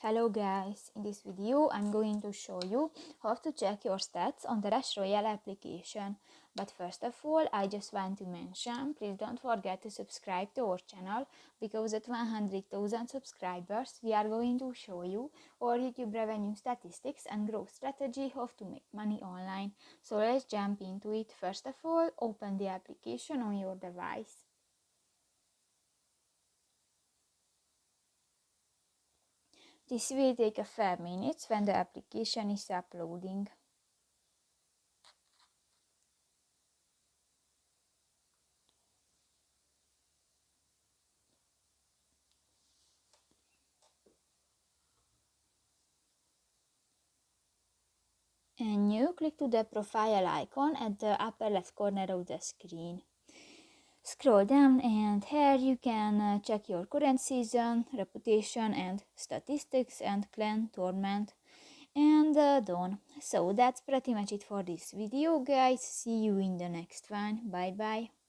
Hello guys, in this video I'm going to show you how to check your stats on the Rush Royale application. But first of all, I just want to mention, please don't forget to subscribe to our channel, because at 100,000 subscribers we are going to show you our YouTube revenue statistics and growth strategy, how to make money online. So let's jump into it. First of all, open the application on your device. This will take a few minutes when the application is uploading. And you click to the profile icon at the upper left corner of the screen. Scroll down and here you can check your current season, reputation and statistics, and clan, tournament, and done. So that's pretty much it for this video guys. See you in the next one. Bye bye.